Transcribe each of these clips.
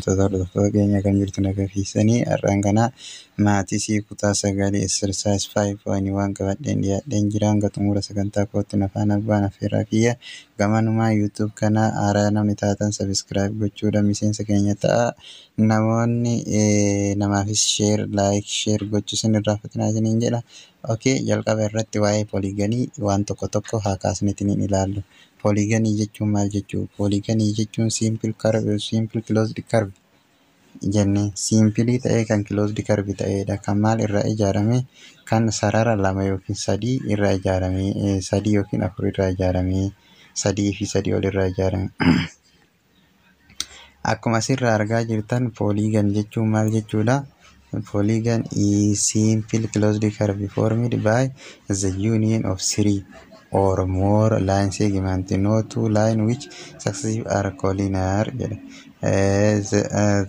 kabajamtoota hordoftoota keenya kan jirtu nagaa keessanii har'aan kana maatii sii kutaa sagalee exercise 5.1 qabadheen dhiyaadheen jira. Hanga xumura sagantaa kootti na faana bu'aa affeerraa kiyya. Gamanumaa YouTube kana haaraa namni taatan subscribe gochuudhaan miseensa keenya ta'a. Namoonni namaafis share gochuu isin irraafatinaa isiniin jedha. Okay, jalqaba irratti waa'ee pooliiganii waan tokko haa kaasneetiin ilaallu. Pooliiganii jechuun maal jechuudha? Pooliiganii jechuun simple closed curve jennee simpilii ta'ee kan closed curve ta'edha. Kan maal irraa ijaarame? Kan sarara lama yookiin sadii irraa ijaarame, sadii yookiin afur irraa ijaarame, sadii fi sadii ol irraa ijaarame. Akkuma asirraa argaa jirtan pooliigan jechuun maal jechuudha? Polygon is simple closed curve formed by the union of three or more line segments, no two lines which successive are collinear.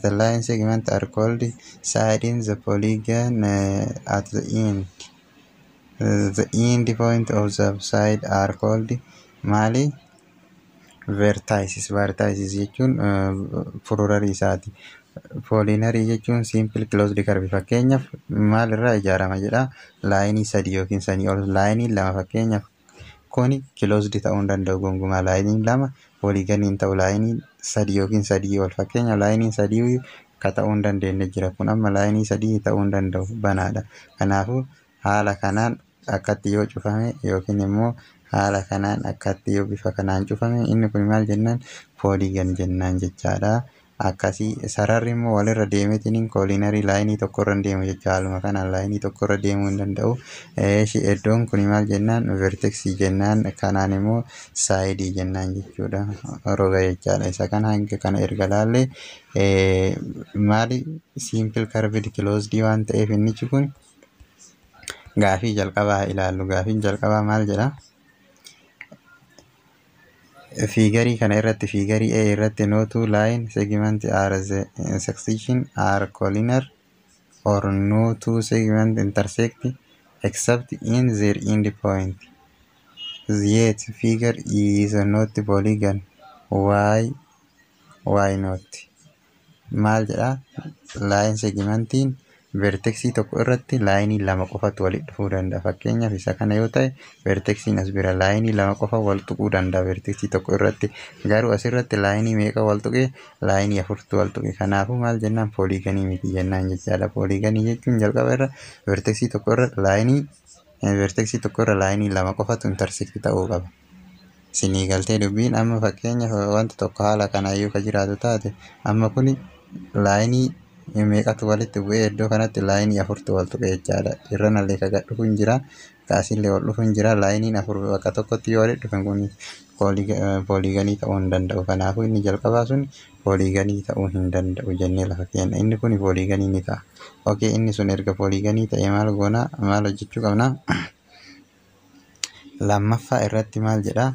The line segments are called sides. The polygon at the end point of the side are called mali vertices. Vertices jechuun furuurii isaati. Pooliinarii jechuun simple closed curve. Fakkeenyaaf maal irraa ijaarama jedha? Laayinii sadii yookiin sanii ol. Laayinii lama fakkeenyaaf kuni closed ta'uu hin danda'u gonkumaa. Laayiniin lama pooliiganii hin ta'u. Laayinii sadii yookiin sadii ol. Fakkeenyaaf laayinii sadii ka ta'uu hin dandeenye jira. Kun amma laayinii sadii ta'uu hin danda'u, banaadha. Kanaafuu haala kanaan akkatti yoo cufame yookiin immoo haala kanaan akkatti yoo bifa kanaan cufame inni kun maal jennaan? Pooliigan jennaan jechaadha. Akkasii sararri immoo walirra deemeetiin kooliinarii laayinii tokkorra deemu jecha haaluma kanaan laayinii tokkorra deemuu hin danda'u. Iddoon kun maal jennaan? Vertexii jennaan. Kanaan immoo saayidii jennaan jechuudha. Roga jechaadha. Isa kana hanga kana erga laallee maali simple curved closed waan ta'eef innichi kun gaafii jalqabaa ilaallu. Gaafiin jalqabaa maal jedha? Figarii kana irratti figarii A irratti no two line segment are the intersection are collinear or no two segment intersect except in their end point. Yet figure is not polygon. Why not? Maal jedha? Line segmentiin vertexii tokko irratti laayinii lama qofatu walitti dhufuu danda'a. Fakkeenyaaf isa kana yoo ta'e vertexiin as bira laayinii lama qofa wal tuquu danda'a vertexii tokko irratti. Garuu asirratti laayinii meeqa wal tuqe? Laayinii afurtu wal tuqe. Kanaafuu maal jennaan? Pooliiganii miti jennaan jechaadha. Pooliiganii jechuun jalqaba irra vertexii tokko irra laayinii lama qofatu intersekti ta'uu qaba. Sinii galtee dubbiin. Amma fakkeenyaaf wanta tokko haala kanaayyuu ka jiraatu taate amma kuni laayinii meeqatu walitti bu'ee iddoo kanatti laayinii afurtu wal tuqe jechaadha. Irranallee ka dhufu hin jira, kaasillee wal dhufu hin jira. Laayiniin afur bakka tokkotti yoo walitti dhufan kun pooliiganii ta'uu hin danda'u. Kanaafuu inni jalqabaa sun pooliiganii ta'uu hin danda'u jennee lafa keenya. Inni kun pooliiganii ni ta'a. Okay, inni sun erga pooliiganii ta'e maal goona? Maal hojjechuu qabna? Lammaffaa irratti maal jedha?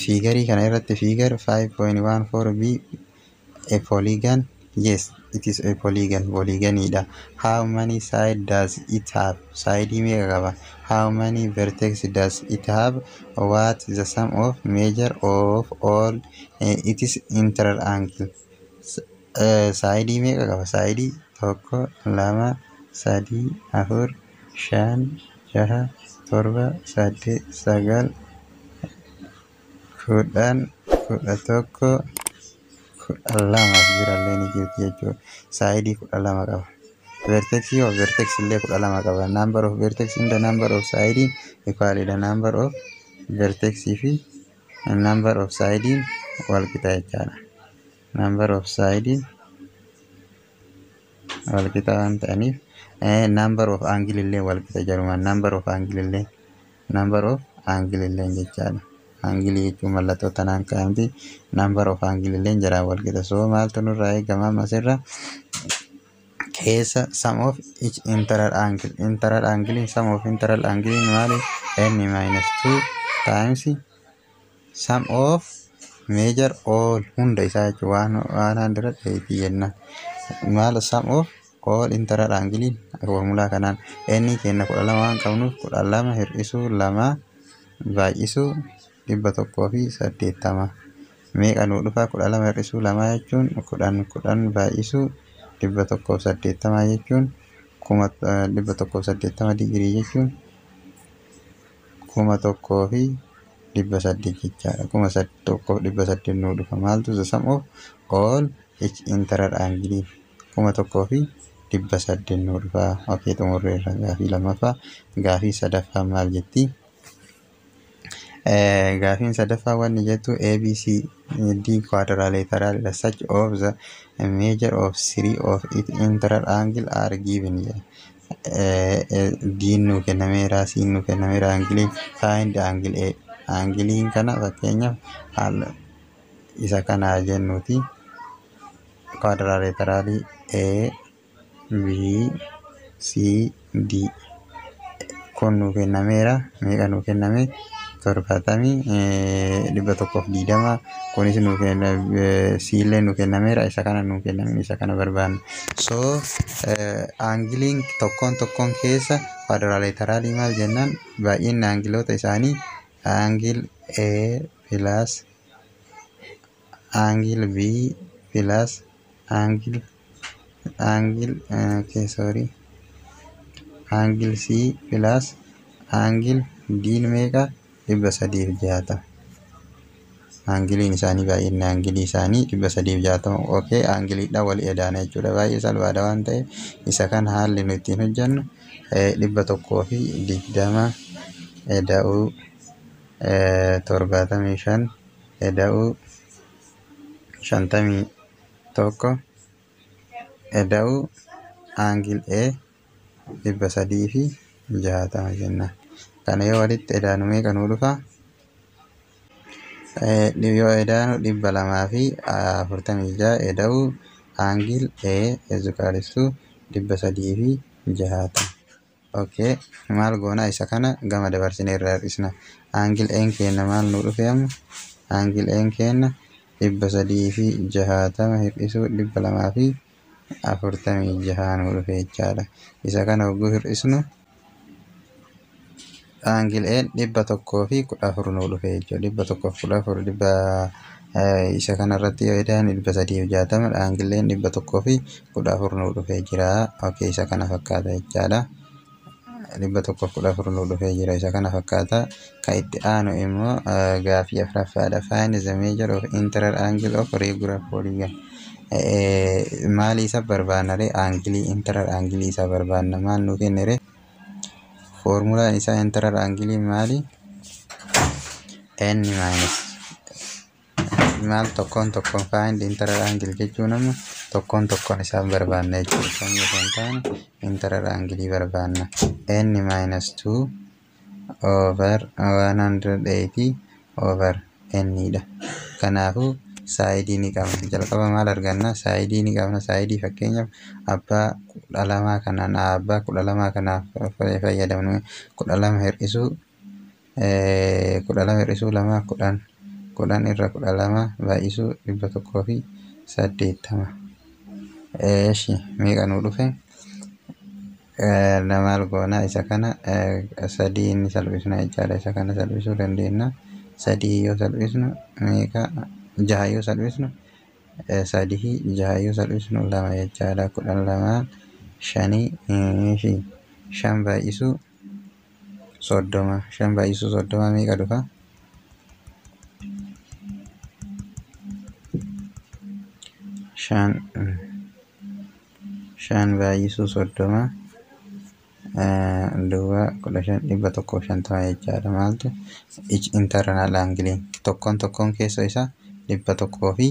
Figarii kana irratti figure 5.14b a polygon. Yes, it is a polygon. Polygonidha. How many sides does it have? Side meeqa qaba? How many vertex does it have? What is the sum of measure of all its interior angle? Side meeqa qaba? Side tokko, lama, sadii, afur, shan, jaha, torba, saddeet, sagal, kudhan, kudha tokko, lama jirallee ni jirti jechuudha. Saayidii 12 qaba. Vertexii of vertex illee 12 qaba. Number of vertex in the number of side equal the number of vertex fi number of side wal qixa jechaadha. Number of side wal qixa waan ta'aniif number of angle illee wal qixa jaruma. Number of angle illee jechaadha. Angilii jechuun mallattoo tanaan kaa'amti. Number of angle illee jaraan wal qixa. So maaltu nurraa eegama asirra? Keessa sum of each interior angle. Interior angle sum of interior angle maali? N minus 2 times sum of measure all hunda isaa jechuun 180 jenna. Maal sum of all interior angle formula kanaan n kenna 12 waan qabnuuf 12 hir'isuu 2 baay'isuu 180 meeqa nuu dhufa? 12 hir'isuu 2 jechuun 10 baay'isuu 180 jechuun 180 digirii jechuun 1,800 jechaadha. 1,800 nuu dhufa. Maaltu the sum of all each interior angle? 1,800 nuu dhufa. Okay, xumurreerra gaafii lammaffaa. Gaafii sadaffaa maal jetti? Gaafiin sadaffaa wanni jettu ABCD quadrilateral such of the measure of 3 of its interior angle are given. Diin nuu kennameera, siin nuu kennameera, angilii find angle A. Angiliin kana fakkeenyaaf haala isa kanaa jennuuti. Quadrilateraalii A B C D kun nuu kennameera. Meeqa nuu kenname? 120. Kunis nuu kenname, siillee nuu kennameera. Isa kana nuu kenname, isa kana barbaanna. So angiliin tokkoon keessa quadrilateraalii maal jennaan? Baay'inni angiloota isaanii angle A plus angle B plus angle C plus angle D meeqa? 360. Angiliin isaanii baay'inni angilii isaanii 360. Okay, angiliidha wal edaana jechuudha. Baay'ee salphaadha waan ta'eef isa kana haalli nu ittiin hojjennu 120 eda'uu 75 eda'uu 51 eda'uu angil A 360 jennaan. Kana yoo walitti edaanu meeqa nuu dhufa? Yoo edaanu 246 eda'uu angil A ezukaalistu 360. Okay, maal goona? Isa kana gama dabarsinee irraa hir'isna. Angil A keenya maal nuu dhufe amma? Angil A keenya 360 hir'isuu 246 nuu dhufe jechaadha. Isa kana hogguu hir'isnu angil A 114 nuu dhufe jechuudha. 114 isa kanarratti yoo edaanu 360, angil A 114 nuu dhufee jira. Okay, isa kana fakkaata jechaadha. 114 nuu dhufee jira. Isa kana fakkaata. Kan itti aanu immoo gaafii afuraffaadha. Find the measure of interior angle of regular polygon. Maali isa barbaannare? Angilii interior angle isa barbaanna. Maal nuu kennere? Formulaan isaa interior angle maali? N minus maal tokkoon find interior angle jechuun amma tokkoon isaan barbaanna jechuudha. Kan yoo ta'an interior angle barbaanna. N minus 2 over 180 over N dha. Kanaafuu saayidii ni qabna. Jalqaba maal arganna? Saayidii ni qabna. Saayidii fakkeenyaaf abbaa 12 kanaan abbaa 12 kanaaf fayyadamnu. 12 hir'isuu 2 10 irra 12 baay'isuu 180. Eeshi meeqa nuu dhufe? Maal goona? Isa kana 3 ni salphisna jechaadha. Isa kana salphisuu dandeenya. 3 yoo salphisnu meeqa? 6 yoo salphisnu 3 6 yoo salphisnu 2 jechaadha. 12 5 5 baay'isuu 30. 5 baay'isuu 30 meeqa dhufa? 5 baay'isuu 30 duwwaa 150 jechaadha. Maaltu internal angle tokkoon keessa isaa 100 fi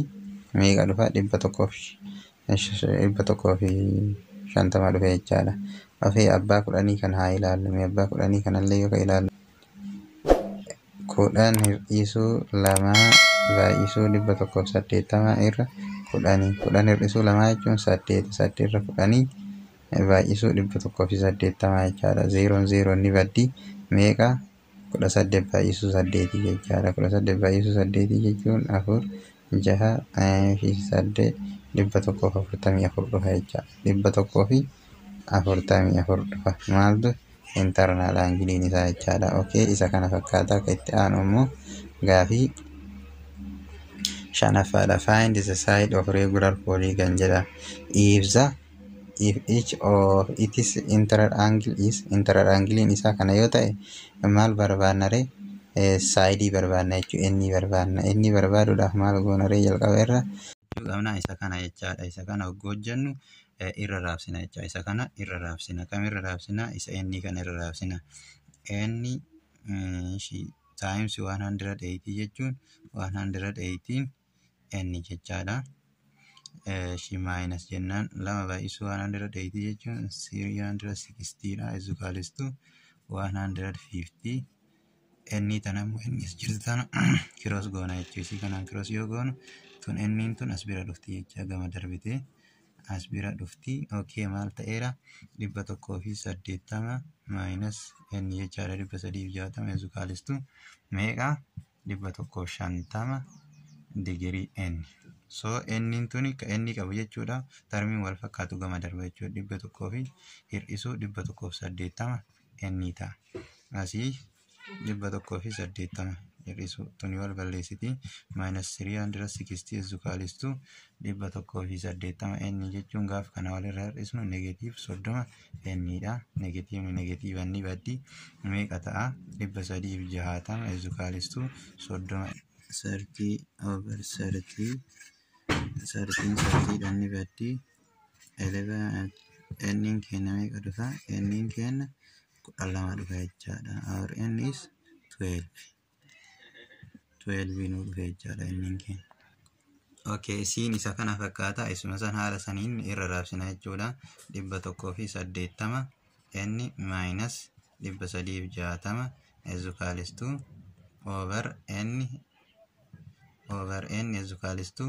meeqa dhufa? 150 dhufe jechaadha. Ofii abbaa 10 kan haa ilaallu. Abbaa 10 kanallee yoo ilaallu 10 hir'isuu 2 baay'isuu 180 irra 10 hir'isuu 2 jechuun 8 irra 10 baay'isuu 180 jechaadha. 0 ni baddi meeqa? 18 baay'isuu 8 jechaadha. 18 baay'isuu 8 jechuun 4 6 fi 8 144 dhufa jechaadha. 144 dhufa. Maaltu internal angle isaa jechaadha. Okay, isa kana fakkaata. Akka itti aanu immoo gaafii Shanaffaadha. Find the side of regular polygon jedha. If each of its interangling isaa kana yoo ta'e maal barbaanna ree? Saayidii barbaanna jechuudha. Inni barbaanna. Inni barbaaduudhaaf maal goona ree? Jalqaba irra qabna isa kana jechaadha. Isa kana hogguu hojjennu irra raabsina jecha. Isa kana irra raabsina. Kam irra raabsina? Isa inni kana irra raabsina. Inni times 180 jechuun 118 inni jechaadha. She minus jennaan 2/180 jechuun 360 dha. Is equals to 150. Inni tanammoo inni as jirtu tana cross goona jechuudha. Isii kanaan cross yoo goonu tun inniin tun as bira dhufti jecha gama darbitee as bira dhufti. Okay, maal ta'eera? 180 minus inni jechaadha 360 is equals to meeqa? 150 digirii n. So nniin tuni ka inni qabu jechuudha. Tarmiin wal fakkaatu gama darba jechuudha. 100 fi hir'isuu 180 inni ta'a. Asii 180 hir'isuu tuni wal balleessiti. Minus 360 is equals to 180 inni jechuun gaaf kana walirra hir'isnu negatiiv 30 innidha. Negatiiva inni baddi meeqa ta'a? 360 is equals to 30 30/30 dhanni baddi 11 nniin kenna meeqa dhufa? Nniin kenna 12 dhufa jechaadha. Our n is 12 nu dhufa jechaadha nniin kenna. Okay, siin isa kana fakkaata. Isuma san haala saniin irra raabsina jechuudha. 180 inni minus 360 is equals to over n is equals to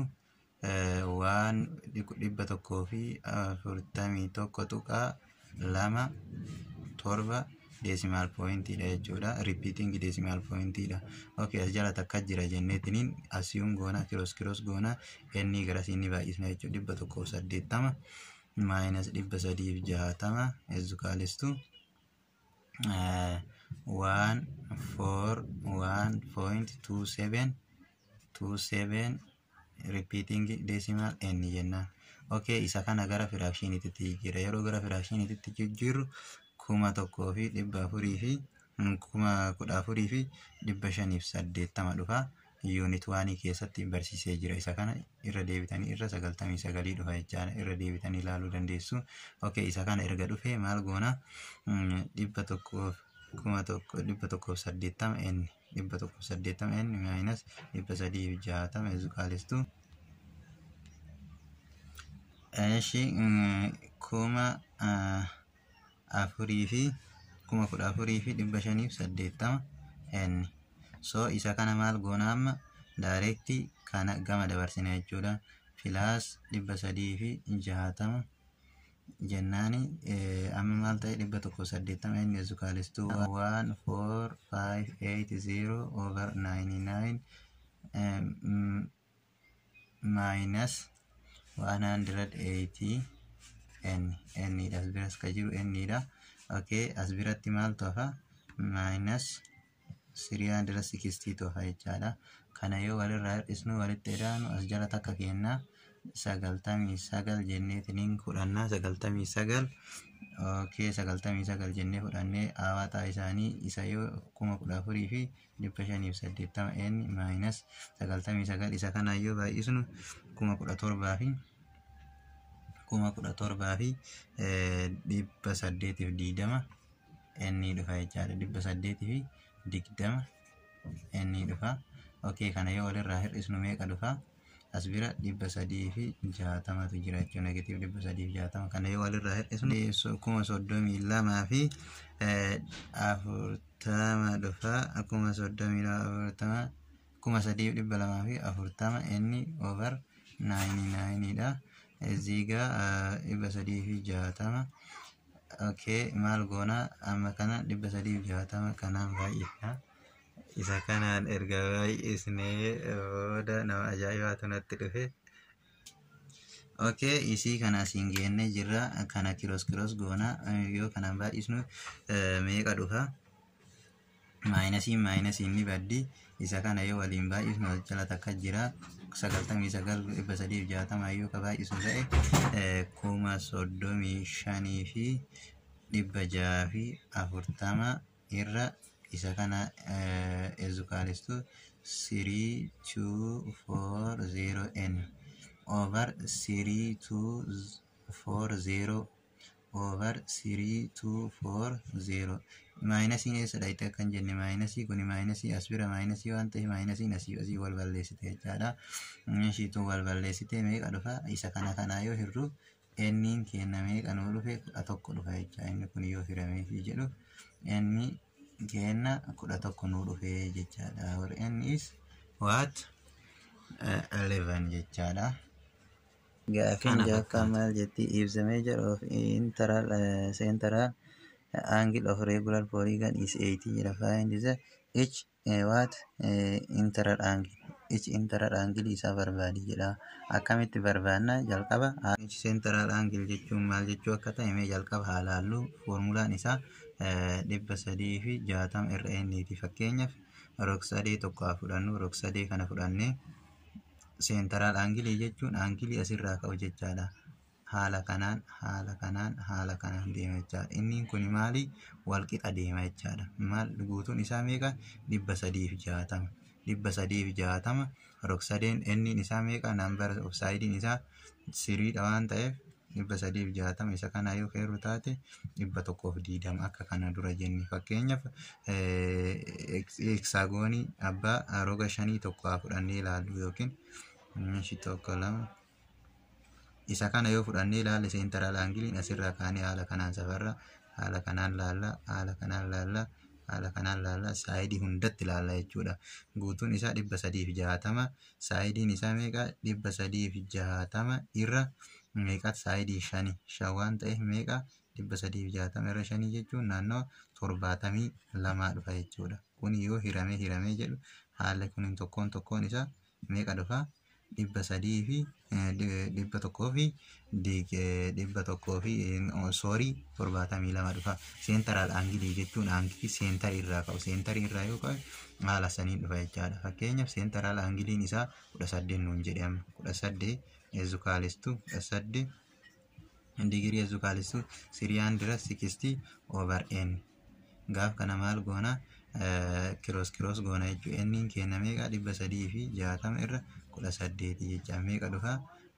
141.2 decimal point dha jechuudha. Repeating decimal point dha. Okay, as jala takka jira jenneetiniin asiyuun goona cross goona inni gara siinni baay'isna jechuudha. 180 minus 360 is equals to 141.27 repeating decimal n jenna. Okay, isa kana gara fraactioniitti jira. Yeroo gara fraactioniitti jijjiirru 14,580 dhufa. Unit 1 keessatti barsiisee jira. Isa kana irra deebitanii irra 99 dhufa jechaadha. Irra deebitanii ilaaluu dandeessu. Okay, isa kana erga dhufee maal goona? 180 n 180 n minus 360 is equals to afurii fi 14,580 n. So isa kana maal goona amma directi kana gama dabarsina jechuudha. Plus 360 jennaani amma maal ta'e 180 n is equals to 14580 over 99 minus 180 n dha. As biras ka jiru n dha. Okay, as biratti maal tofa? Minus 360 tofa jechaadha. Kana yoo walirraa hir'isnu walitti edaanu as jala takka kenna 99 jenneetiniin fudhanna. 99 okay, 99 jennee fudhannee hawaataa isaanii isa yoo 14,580 n minus 99 isa kana yoo baay'isnu 17,000 fi 820 n dhufa jechaadha. 820 n dhufa. Okay, kana yoo walirraa hir'isnu meeqa dhufa? As bira 360 tu jira jechuudha. Negative 360 kana yoo walirraa hir'isnu 32,000 fi 40 dhufa. 32,040 3,240 n over 99 dha. Ziga 360. Okay, maal goona amma kana 360 kanaan baay'ifna. Isa kanaan erga baay'isnee booda nama ajaa'ibaatu natti dhufe. Okay, isii kana asiin geennee jirra. Kana cross goona yoo kanaan baay'isnu meeqa dhufa? maayinasii ni baddi. Isa kana yoo waliin baay'isnu wal jala takka jira 99,360 yoo ka baay'isu ta'e 35,640 irra isa kana ezukaalistu 3240n over 3240 over 3240 maayinasiin eessadha itti akkan jenne maayinasii kuni maayinasii as bira maayinasii waan ta'e maayinasiin asii wal balleessite jechaadha. Ishiitu wal balleessite meeqa dhufa isa kana yoo hirru enniin kenna meeqa nuu dhufe 11 dhufa jecha inni kun yoo hiramee fi jedhu enni kenna 11 nuu dhufe jechaadha. Or n is what 11 jechaadha. Gaafin jaakka maal jetti if the measure of central angle of regular polygon is 80 jedha. Find the each integral angle. Each integral angle isa barbaadi jedha. Akkamitti barbaadna jalqaba each central angle jechuun maal jechuu akka ta'e mee jalqaba haa laallu. Formulaan isaa 360 irra niti. Fakkeenyaaf rog-sadee tokko haa fudhannu. Rog-sadee kana fudhannee central angle jechuun angle asirraa ka'u jechaadha. Haala kanaan deema jechaadha. Inni kun maali? Wal qixa deema jechaadha. Maal guutuun isaa meeqa? 360. 360 rog-sadeen inni isaa meeqa? Number of side isaa 3 dha waan ta'eef 360 isa kana yoo keerru taate 120 akka kana dura jenni. Fakkeenyaaf hexagonii abbaa roga 5 tokko haa fudhannee ilaallu yookiin shi tokko lama isa kana yoo fudhannee ilaalle central angle asirraa kaanee haala kanaan safarra haala kanaan laalla saayidii hundatti laalla jechuudha. Guutuun isaa 360 saayidiin isaa meeqa? 360 irra meeqa? Saayidii 5 waan ta'eef meeqa? 360 irra 5 jechuun naannoo 72 dhufa jechuudha. Kun yoo hiramee jedhu haala kun tokkoon isaa meeqa dhufa? 300 fi 72 dhufa. Central angle jechuun angle center irraa ka'u. Center irraa yoo ka'e haala saniin dhufa jechaadha. Fakkeenyaaf central angle isaa 18 nuun jedhama. 18 ezukaalistu 18 degree ezukaalistu 360 over n. Gaaf kana maal goona? Cross goona jechuudha. Inni kenna meeqa? 360 irra 18 jecha meeqa dhufa?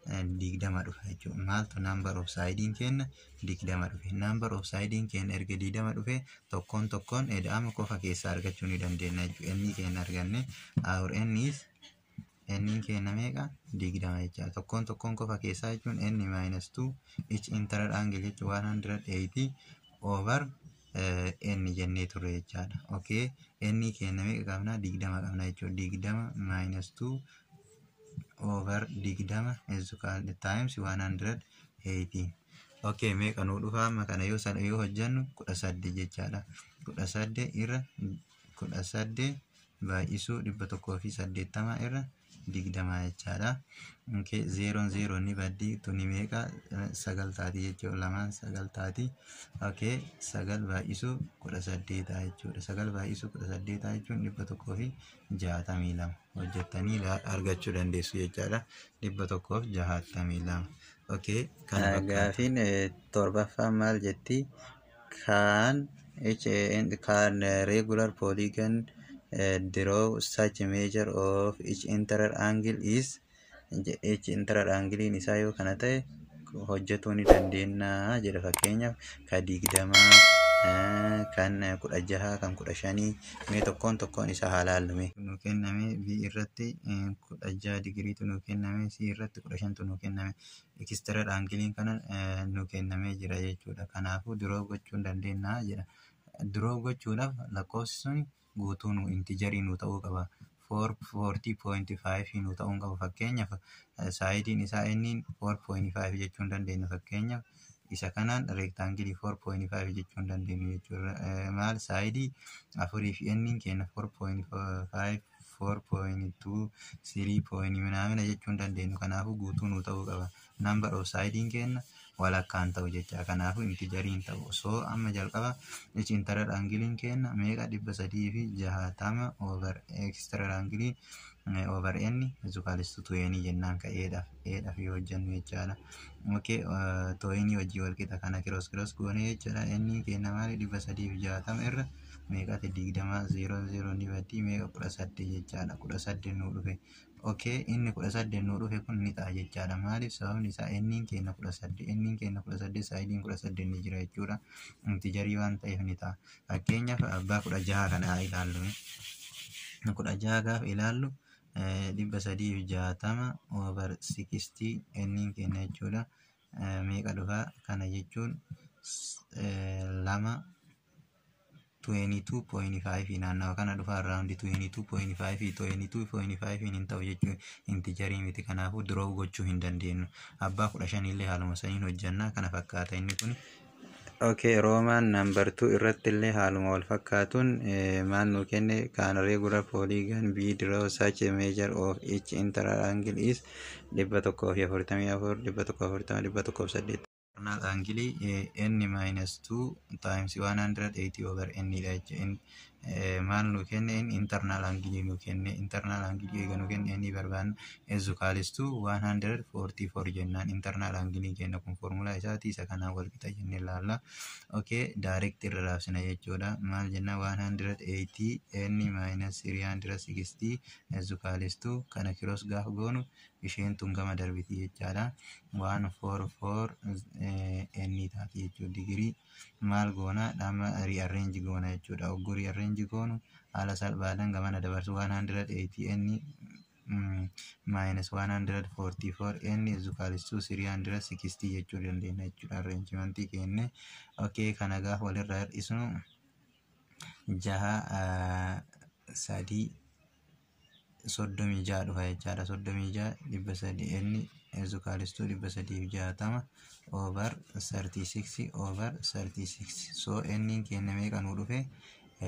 20 dhufa jechuudha. Maaltu number of side kenna? 20 dhufe. Number of side kenna erga 20 dhufe tokkoon eda'ama qofa keessaa argachuu ni dandeenya jechuudha. Inni kenna arganne our n is n kenna meeqa? 20 jecha tokkoon qofa keessaa jechuun n minus 2 each integral angle jechuun 180 over n jennee turre jechaadha. Okay, n kenna meeqa qabna? 20 qabna jechuudha. 20 minus 2 over 20 is equal to times 180. Okay, meeqa nuu dhufa? Amma kana yoo hojjannu 18 jechaadha. 18 irra 18 baay'isuu 180 irra 20 jechaadha. Okay, 0 ni baddi tuni meeqa? 9 taati jechuudha. Lamaan 9 taati. Okay, 9 baay'isuu 18 ta'a jechuudha. 9 baay'isuu 18 ta'a jechuun 162 hojjettanii argachuu dandeessu jechaadha. 162. Okay, gaafin torbaffaan maal jetti? Kan regular polygon draw such a measure of each integral angle is each integral angle isaa yoo kana ta'e hojjetuu ni dandeenya jedha. Fakkeenyaaf ka 20 kan 16 kan 15 mee tokkoon isaa haalaallume nu kenname b irratti 16 digriitu nu kenname c irratti 15tu nu kenname extra angle kana nu kenname jira jechuudha. Kanaafuu draw gochuu dandeenya jedha. Draw gochuudhaaf lakkoofsi sun guutuun integerii nu ta'uu qaba. 40.5 nu ta'uu qaba. Fakkeenyaaf saayidiin isaa inni 4.5 jechuun dandeenya. Fakkeenyaaf isa kanaan rectangle 4.5 jechuun dandeenya jechuudha. Maal saayidii afurii fi inni kenna 4.5 4.2 3 point minamina jechuun dandeenya. Kanaafuu guutuu nu ta'uu qaba. Number of side kenna walakkaan ta'u jecha. Kanaafuu intijariin ta'u. So amma jalqaba interior angiliin kenna meeqa 360 over exterior angilii over n is equals to 20 jennaan ka eedhaaf yoo hojjennu jechaadha. Okay, 20 wajjii wal qixa kana cross goone jechaadha. N kenna maali 360 irra meeqati 20 00 ni badii meeqa 18 jechaadha. 18 nuu dhufe. Okay, inni 18 nuu dhufe kun ni ta'a jechaadha. Maaliif sababni isaa n kenna 18 n kenna 18 saayidiin 18 ni jira jechuudha. Intijarii waan ta'eef ni ta'a. Fakkeenyaaf abbaa 16 kana ilaallu. 16 gaaf ilaallu 360 over 60 n kenna jechuudha. Meeqa dhufa kana jechuun 22.5 naannawa kana dhufa around 22.5 22.5 hin ta'u jechuun intijarii miti. Kanaafuu duroo gochuu hin dandeenyu. Abbaa 15 illee haaluma saniin hojjannaa kana fakkaata inni kun. Okay, Roman number 2 irratti illee haaluma wal fakkaatuun maal nu kenne kan regular polygon B draw such a measure of each internal angle is 144 140 internal angle n minus 2 times 180 over n dha. Maal nu kenne internal angle nu kenne internal angle eega nu kenne n barbaannu is equals to 144 jennaan. Internal angle kenna kun formula isaati isa kanaan wal qixa jennee ilaalla. Okay, direct irra raabsina jechuudha. Maal jenna 180 n minus 360 is equals to kana cross gaaf goonu isheen tun gama darbiti jechaadha. 144 n taati jechuudha. Digirii maal goona dhama rearrange goona jechuudha. Ogguu rearrange goonu haala salphaadhaan gamana dabarsu 180 n minus 144 n is equals to 360 jechuu dandeenya jechuudha. Arrangementii kenne. Okay, kana gaaf walirra hir'isnu 36 dhufa jechaadha. 36 n is equals to 360 over 36 over 36. So n kenna meeqa nuu dhufe n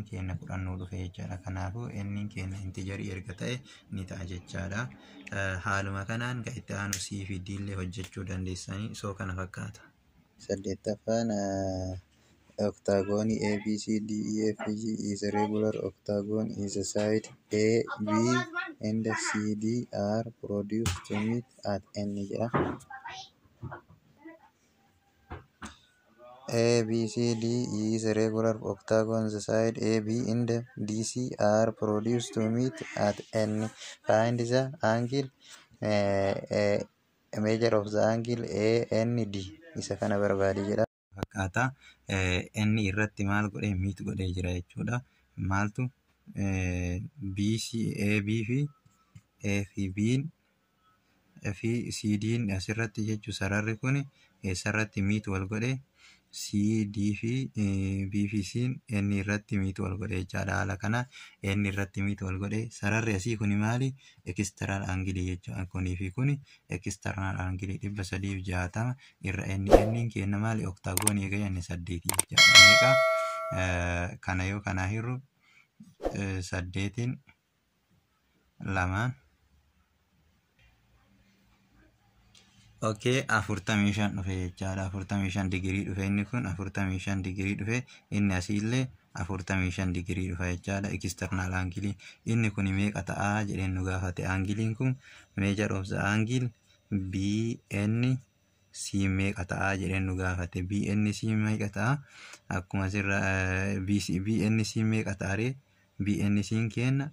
kenna 10 nuu dhufe jechaadha. Kanaafuu n kenna intijarii erga ta'e ni ta'a jechaadha. Haaluma kanaan kan itti aanu C fi D illee hojjechuu dandeessanii. So kana fakkaata. 8ffaan octagon ABCDEFG is a regular octagon is a side A, B and C, D are produced to meet at N jedha. ABCD is a regular octagon. The side AB and DC are produced to meet at N. Find the angle, a measure of the angle AND. Isa kana barbaade jedha. Fakkaata N irratti maal godhee meet godhee jira jechuudha. Maaltu BC AB fi B fi CD'n asirratti jechuu sararri kun eessarratti meet wal godhee CD fi B fi C N irratti meet wal godhee jechaadha. Haala kana N irratti meet wal godhee sararri asii kuni maali external angle jechuudha. Kunii fi kuni external angle 360 irra N kenna maali octagon eega yanne 8 jechaadha. Meeqa kana yoo kana hirru 8 lamaan. Okay, 45 dhufe jechaadha. 45 digirii dhufe inni kun 45 digirii dhufe inni asiillee 45 digirii dhufa jechaadha. External angle inni kun meeqa ta'a jedheen nu gaafate. Angiliin kun measure of the angle BNC meeqa ta'a jedheen nu gaafate. BNC meeqa ta'a akkuma sirra BNC meeqa ta'a BNC kenna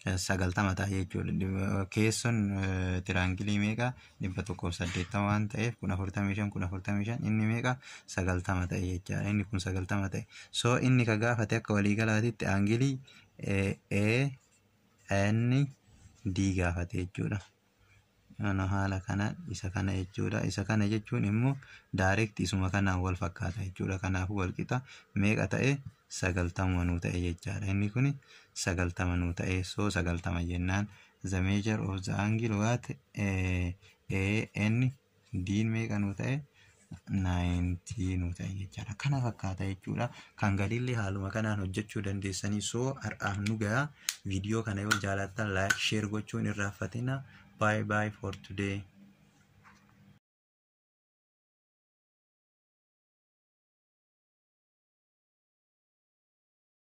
90 ta'a jechuudha. Keessoon tiraangilii meeqa 180 waan ta'eef 45 inni meeqa 90 ta'e jechaadha. Inni kun 90 ta'e. So inni ka gaafate akka waliigalaatitti aangilii AND gaafate jechuudha. Haala kana isa kana jechuudha. Isa kana jechuun immoo direct isuma kanaan wal fakkaata jechuudha. Kanaafuu wal qixa meeqa ta'e 90 nuu ta'e jechaadha. Inni kun 90 nuu ta'e. So 90 jennaan the measure of the angle what AND meeqa nuu ta'e 90 nuu ta'e jechaadha. Kana fakkaata jechuudha. Kan gadiillee haaluma kanaan hojjechuu dandeessanii. So har'aaf nu gahaa. Viidiyoo kana yoo jaalattan like share gochuun irraanfatina. Bye bye for today.